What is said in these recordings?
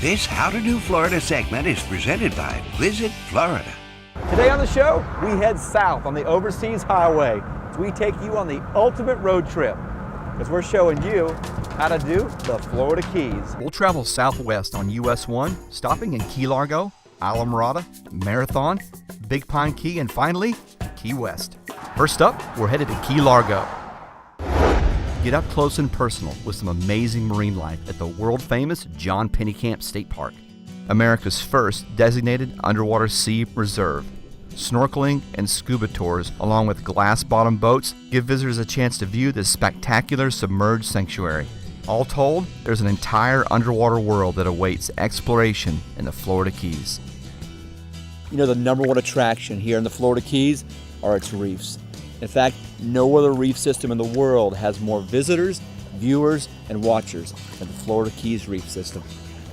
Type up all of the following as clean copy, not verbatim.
This How to Do Florida segment is presented by Visit Florida. Today on the show, we head south on the Overseas Highway as we take you on the ultimate road trip, because we're showing you how to do the Florida Keys. We'll travel southwest on US 1, stopping in Key Largo, Islamorada, Marathon, Big Pine Key, and finally, Key West. First up, we're headed to Key Largo. Get up close and personal with some amazing marine life at the world-famous John Pennekamp State Park, America's first designated underwater sea reserve. Snorkeling and scuba tours, along with glass-bottom boats, give visitors a chance to view this spectacular submerged sanctuary. All told, there's an entire underwater world that awaits exploration in the Florida Keys. You know, the number one attraction here in the Florida Keys are its reefs. In fact, no other reef system in the world has more visitors, viewers, and watchers than the Florida Keys reef system.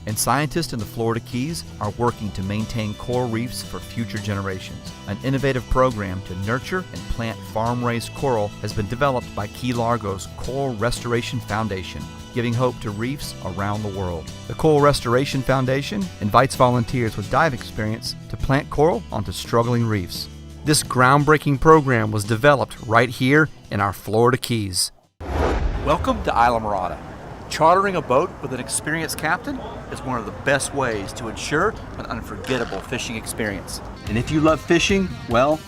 And scientists in the Florida Keys are working to maintain coral reefs for future generations. An innovative program to nurture and plant farm-raised coral has been developed by Key Largo's Coral Restoration Foundation, giving hope to reefs around the world. The Coral Restoration Foundation invites volunteers with dive experience to plant coral onto struggling reefs. This groundbreaking program was developed right here in our Florida Keys. Welcome to Islamorada. Chartering a boat with an experienced captain is one of the best ways to ensure an unforgettable fishing experience. And if you love fishing, well,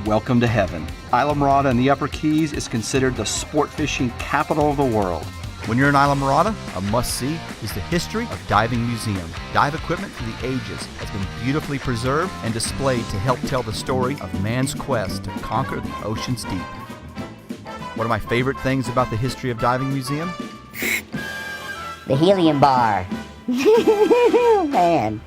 welcome to heaven. Islamorada in the Upper Keys is considered the sport fishing capital of the world. When you're in Islamorada, a must-see is the History of Diving Museum. Dive equipment through the ages has been beautifully preserved and displayed to help tell the story of man's quest to conquer the ocean's deep. One of my favorite things about the History of Diving Museum? The helium bar. Man.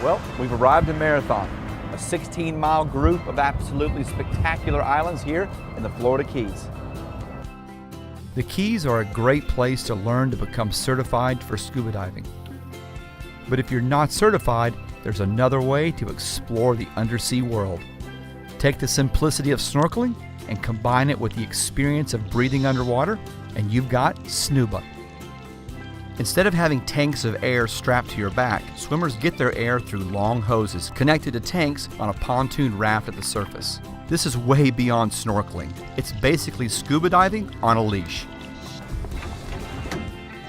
Well, we've arrived in Marathon, a 16-mile group of absolutely spectacular islands here in the Florida Keys. The Keys are a great place to learn to become certified for scuba diving. But if you're not certified, there's another way to explore the undersea world. Take the simplicity of snorkeling and combine it with the experience of breathing underwater, and you've got snuba. Instead of having tanks of air strapped to your back, swimmers get their air through long hoses connected to tanks on a pontoon raft at the surface. This is way beyond snorkeling. It's basically scuba diving on a leash.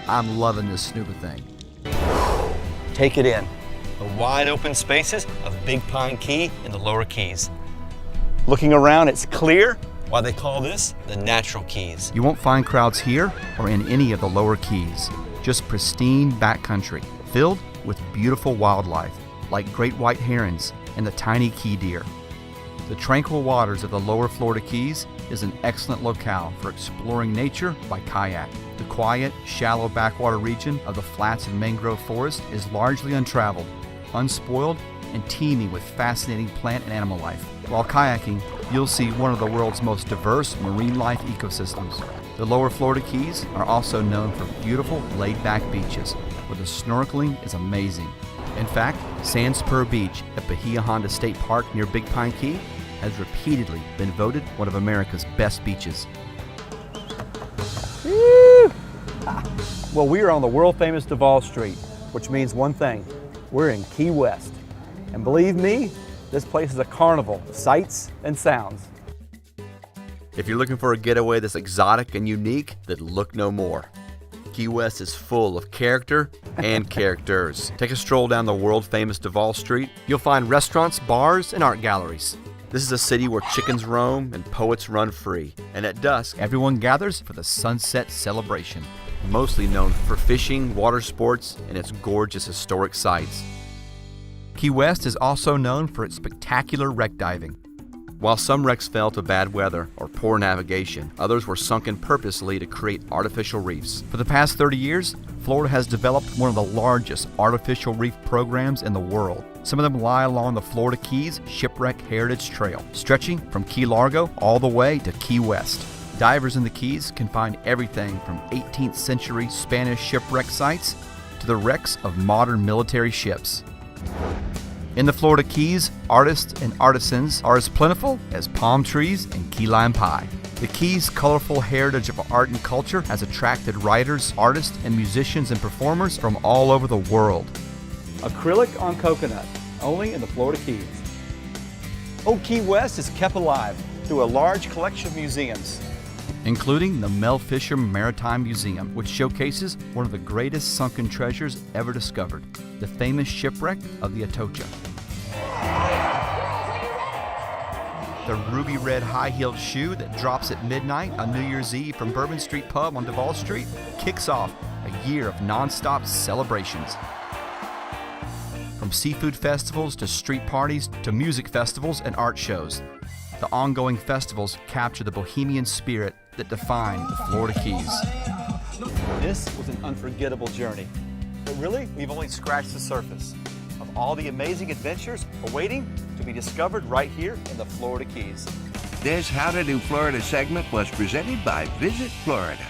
I'm loving this snuba thing. Take it in. The wide open spaces of Big Pine Key in the Lower Keys. Looking around, it's clear why they call this the Natural Keys. You won't find crowds here or in any of the Lower Keys. Just pristine backcountry filled with beautiful wildlife like great white herons and the tiny key deer. The tranquil waters of the Lower Florida Keys is an excellent locale for exploring nature by kayak. The quiet, shallow backwater region of the flats and mangrove forest is largely untraveled, unspoiled, and teeming with fascinating plant and animal life. While kayaking, you'll see one of the world's most diverse marine life ecosystems. The Lower Florida Keys are also known for beautiful, laid-back beaches, where the snorkeling is amazing. In fact, Sand Spur Beach at Bahia Honda State Park near Big Pine Key has repeatedly been voted one of America's best beaches. Woo! Well, we are on the world-famous Duval Street, which means one thing: we're in Key West. And believe me, this place is a carnival of sights and sounds. If you're looking for a getaway that's exotic and unique, then look no more. Key West is full of character and characters. Take a stroll down the world-famous Duval Street. You'll find restaurants, bars, and art galleries. This is a city where chickens roam and poets run free. And at dusk, everyone gathers for the sunset celebration. Mostly known for fishing, water sports, and its gorgeous historic sites. Key West is also known for its spectacular wreck diving. While some wrecks fell to bad weather or poor navigation, others were sunken purposely to create artificial reefs. For the past 30 years, Florida has developed one of the largest artificial reef programs in the world. Some of them lie along the Florida Keys Shipwreck Heritage Trail, stretching from Key Largo all the way to Key West. Divers in the Keys can find everything from 18th century Spanish shipwreck sites to the wrecks of modern military ships. In the Florida Keys, artists and artisans are as plentiful as palm trees and key lime pie. The Keys' colorful heritage of art and culture has attracted writers, artists, and musicians and performers from all over the world. Acrylic on coconut, only in the Florida Keys. Old Key West is kept alive through a large collection of museums, including the Mel Fisher Maritime Museum, which showcases one of the greatest sunken treasures ever discovered, the famous shipwreck of the Atocha. The ruby red high-heeled shoe that drops at midnight on New Year's Eve from Bourbon Street Pub on Duval Street kicks off a year of non-stop celebrations. From seafood festivals to street parties to music festivals and art shows, the ongoing festivals capture the bohemian spirit that define the Florida Keys. This was an unforgettable journey, but really, we've only scratched the surface of all the amazing adventures awaiting to be discovered right here in the Florida Keys. This How to Do Florida segment was presented by Visit Florida.